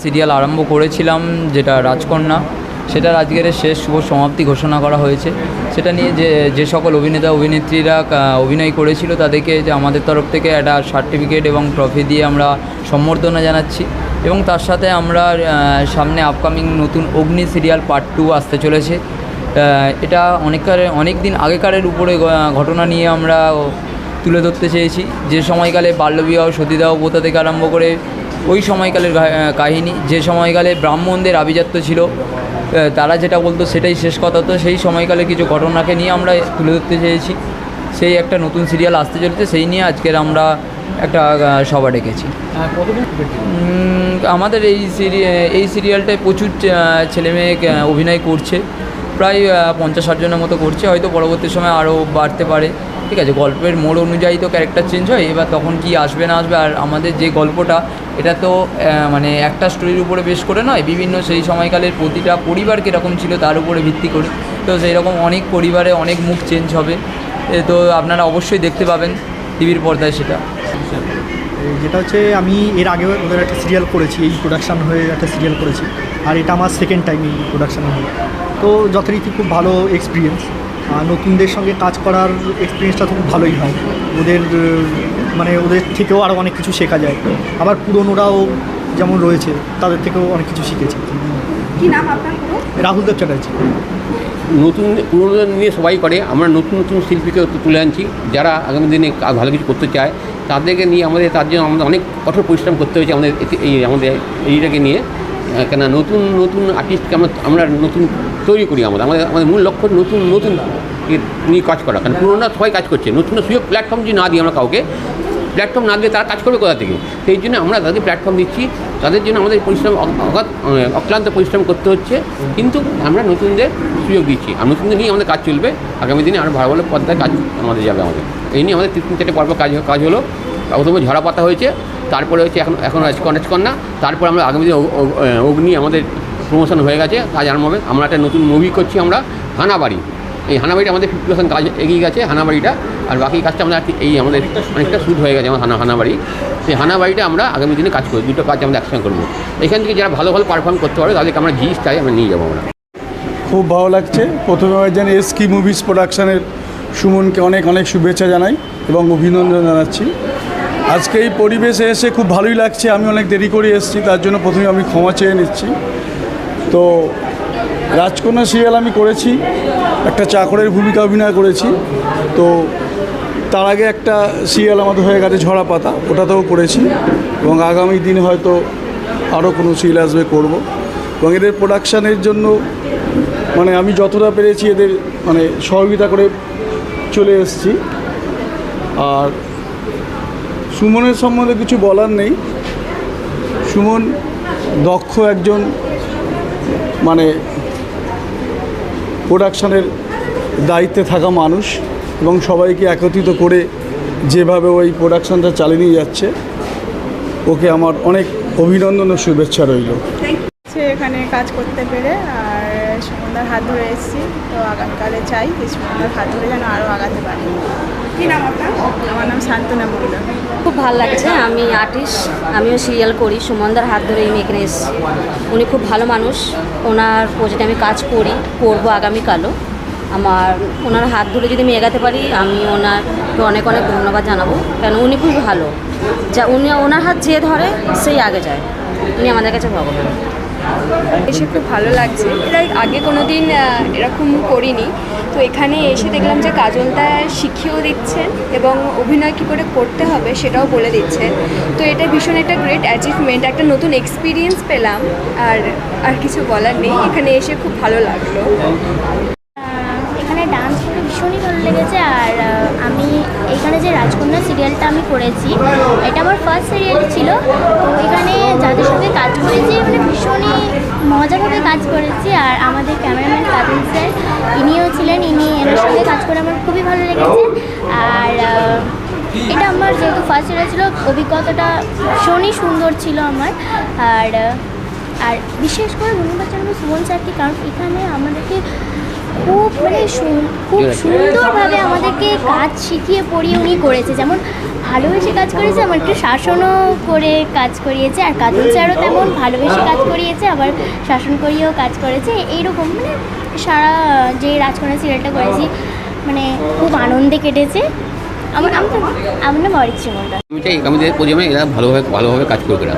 Serial আরম্ভ করেছিলাম, যেটা রাজকন্যা, সেটার আজকের শেষ শুভ সমাপ্তি ঘোষণা করা হয়েছে। সেটা নিয়ে যে সকল অভিনেতা অভিনেত্রীরা অভিনয় করেছিল তাদেরকে যে আমাদের তরফ থেকে একটা সার্টিফিকেট এবং ট্রফি দিয়ে আমরা সম্বর্ধনা জানাচ্ছি। এবং তার সাথে আমরা সামনে আপকামিং নতুন অগ্নি সিরিয়াল পার্ট 2 আসতে চলেছে। এটা অনেক দিন আগেকারের উপরে ঘটনা নিয়ে আমরা তুলে ধরতে চেয়েছি। যে সময়কালে বাল্যবিবাহ সতীদাহ প্রথা থেকে আরম্ভ করে ওই সময়কালের কাহিনী, যে সময়কালে ব্রাহ্মণদের আভিজাত্য ছিল, তারা যেটা বলতো সেটাই শেষ কথা। তো সেই সময়কালে কিছু ঘটনাকে নিয়ে আমরা তুলে ধরতে চেয়েছি। সেই একটা নতুন সিরিয়াল আসতে চলেছে, সেই নিয়ে আজকের আমরা একটা সভা ডেকেছি। আমাদের এই সিরিয়ালটায় প্রচুর ছেলেমেয়ে অভিনয় করছে, প্রায় 50-60 জনের মতো করছে। হয়তো পরবর্তী সময় আরও বাড়তে পারে। ঠিক আছে, গল্পের মোড় অনুযায়ী তো ক্যারেক্টার চেঞ্জ হয়, এবার তখন কি আসবে না আসবে। আর আমাদের যে গল্পটা, এটা তো মানে একটা স্টোরির উপরে বেশ করে নয়, বিভিন্ন সেই সময়কালের প্রতিটা পরিবার কীরকম ছিল তার উপরে ভিত্তি করে। তো সেই রকম অনেক পরিবারে অনেক মুখ চেঞ্জ হবে। তো আপনারা অবশ্যই দেখতে পাবেন টিভির পর্দায় সেটা। যেটা হচ্ছে, আমি এর আগে ওদের একটা সিরিয়াল করেছি, এই প্রোডাকশান হয়ে একটা সিরিয়াল করেছি, আর এটা আমার সেকেন্ড টাইম এই প্রোডাকশানে হয়ে। তো যথারীতি খুব ভালো এক্সপিরিয়েন্স। নতুনদের সঙ্গে কাজ করার এক্সপিরিয়েন্সটা খুব ভালোই হয়। ওদের থেকেও আরও অনেক কিছু শেখা যায়। আবার পুরনোরাও যেমন রয়েছে, তাদের থেকেও অনেক কিছু শিখেছি। কি নাম আপনার? রাহুল দেব চ্যাটার্জি। নতুন পুরনোদের নিয়ে সবাই করে, আমরা নতুন নতুন শিল্পীকে তুলে আনছি, যারা আগামী দিনে ভালো কিছু করতে চায় তাদেরকে নিয়ে তার জন্য আমাদের অনেক কঠোর পরিশ্রম করতে হয়েছে আমাদের এইটাকে নিয়ে। কেন নতুন নতুন আর্টিস্টকে আমরা নতুন তৈরি করি। আমাদের মূল লক্ষ্য নতুন নিয়ে কাজ করা। কারণ পুরোনো সবাই কাজ করছে, নতুন সুযোগ প্ল্যাটফর্ম যদি না দিই আমরা কাউকে, প্ল্যাটফর্ম না দিয়ে তারা কাজ করবে কোথা থেকে? সেই জন্য আমরা তাদের প্ল্যাটফর্ম দিচ্ছি। তাদের জন্য আমাদের পরিশ্রম অক্লান্ত পরিশ্রম করতে হচ্ছে, কিন্তু আমরা নতুনদের সুযোগ দিচ্ছি। আর নতুনদের নিয়ে আমাদের কাজ চলবে। আগামী দিনে আরও ভালো ভালো পর্দায় কাজ আমাদের যাবে। এই নিয়ে আমাদের 3-4টে পর্ব কাজ হলো। প্রথমে ঝরা পাতা হয়েছে, তারপরে হচ্ছে এখন রাজকন্যা, তারপর আমরা আগামী দিনে অগ্নি আমাদের প্রমোশন হয়ে গেছে, কাজ আরম্ভ হবে। আমরা একটা নতুন মুভি করছি, আমরা হানাবাড়ি। এই হানাবাড়িটা আমাদের 50% কাজ এগিয়ে গেছে, হানাবাড়িটা। আর বাকি কাজটা আমাদের অনেকটা শ্যুট হয়ে গেছে আমার হানাবাড়ি। সেই হানাবাড়িটা আমরা আগামী দিনে কাজ করি, দুটো কাজ আমরা একসঙ্গে করবো। এখান থেকে যারা ভালো পারফর্ম করতে পারবে তাদেরকে আমরা আমরা নিয়ে যাবো। আমরা খুব ভালো লাগছে। প্রথমে জানি এসকি মুভিজ প্রোডাকশানের সুমনকে অনেক অনেক শুভেচ্ছা জানাই এবং অভিনন্দন জানাচ্ছি। আজকে এই পরিবেশে এসে খুব ভালোই লাগছে। আমি অনেক দেরি করে এসেছি, তার জন্য প্রথমে আমি ক্ষমা চেয়ে নিচ্ছি। তো রাজকন্যা সিরিয়াল আমি করেছি, একটা চাকরের ভূমিকা অভিনয় করেছি। তো তার আগে একটা সিরিয়াল আমাদের হয়ে গেছে ঝরা পাতা, ওটাতেও করেছি। এবং আগামী দিনে হয়তো আরও কোনো সিরিয়াল আসবে, করব। এবং এদের প্রোডাকশানের জন্য আমি যতটা পেরেছি এদের সহযোগিতা করে চলে এসেছি। আর সুমনের সম্বন্ধে কিছু বলার নেই। সুমন দক্ষ একজন প্রোডাকশানের দায়িত্বে থাকা মানুষ, এবং সবাইকে একত্রিত করে যেভাবে ওই প্রোডাকশানটা চালিয়ে নিয়ে যাচ্ছে, ওকে আমার অনেক অভিনন্দন ও শুভেচ্ছা রইল। এখানে কাজ করতে পেরে, আর সুমনদার হাত ধরে এসেছি। তো আগামীকালে চাই যে সুমনদার হাত ধরে যেন আরও আগাতে পারি। কী নাম আপনার? আমার নাম শান্তনা মণ্ডল। খুব ভালো লাগছে। আমি আর্টিস্ট, আমিও সিরিয়াল করি। সুমনদার হাত ধরে আমি এখানে এসেছি। উনি খুব ভালো মানুষ। ওনার প্রজেক্টে আমি কাজ করবো আগামীকালও। ওনার হাত ধরে যদি আমি এগাতে পারি, আমি ওনাকে অনেক অনেক ধন্যবাদ জানাবো। কেন উনি খুব ভালো, ওনার হাত যে ধরে সেই আগে যায়। উনি আমাদের কাছে ভগবান। এসে খুব ভালো লাগছে। এর আগে কোনো দিন এরকম করিনি। তো এখানে এসে দেখলাম যে কাজলদা শিখিয়েও দিচ্ছেন এবং অভিনয় কী করে করতে হবে সেটাও বলে দিচ্ছেন। তো এটা ভীষণ একটা গ্রেট অ্যাচিভমেন্ট, একটা নতুন এক্সপিরিয়েন্স পেলাম। আর কিছু বলার নেই, এখানে এসে খুব ভালো লাগলো। এখানে ডান্স করতে ভীষণই ভালো লেগেছে। আর আমি এখানে যে রাজকন্যা সিরিয়ালটা আমি করেছি, এটা আমার ফার্স্ট সিরিয়াল ছিল। তো এখানে যাদের সঙ্গে কাজ করেছি ভীষণই মজাভাবে কাজ করেছি। আর আমাদের ক্যামেরাম্যান কাজল স্যার, ইনিও ছিলেন, এনার সঙ্গে কাজ করে আমার খুবই ভালো লেগেছে। আর এটা আমার যেহেতু ফার্স্ট সিরিয়াল ছিল, অভিজ্ঞতাটা ভীষণই সুন্দর ছিল আমার। আর বিশেষ করে ধন্যবাদ জানাবো সুমন স্যারকে, কারণ এখানে আমাদেরকে খুব মানে খুব সুন্দরভাবে আমাদেরকে কাজ শিখিয়ে পড়িয়ে উনি করেছে, যেমন ভালোবেসে কাজ করেছে, আমার একটু শাসনও করে কাজ করিয়েছে, আর কাজল স্যারও তেমন ভালোবেসে কাজ করিয়েছে আবার শাসন করিয়েও কাজ করেছে। এইরকম মানে সারা যে রাজকন্যা সিরিয়ালটা করেছি মানে খুব আনন্দে কেটেছে। আমার নাম অরিত্রী মণ্ডল। আমি চাই আমাদের প্রজন্মে এরা ভালোভাবে কাজ করবে না।